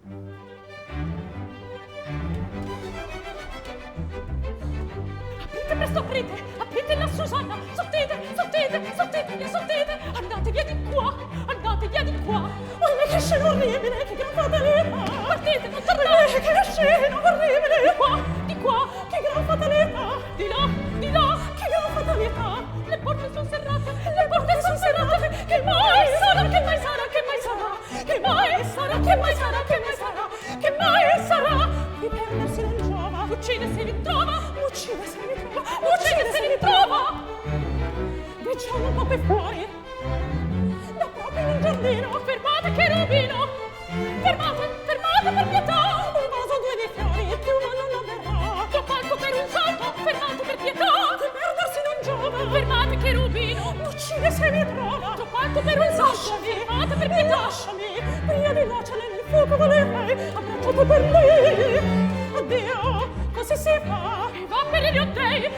Aprite presto, aprite la Susanna, sortite, andate via di qua, oh, che scena orribile, che gran fatalità, partite, non tornate, che scena orribile, di qua, che gran fatalità, di là, che gran fatalità, le porte sono serrate, che mai sarà, che mai sarà, di perdersi non giova, uccide se ritrova, diciamo un po' qui fuori, da proprio in un giardino, fermate cherubino, fermate per pietà, un vaso, due di fiori, più ma non avverrà, tuo palco per un salto, fermate per pietà, di perdersi non giova, fermate cherubino, uccide se mi trova, tuo palco per un salto, fermate per pietà, lasciami, prima di nuocere nel fuoco volerei, abbracciato per lei, addio, così si fa, e va per gli ottei,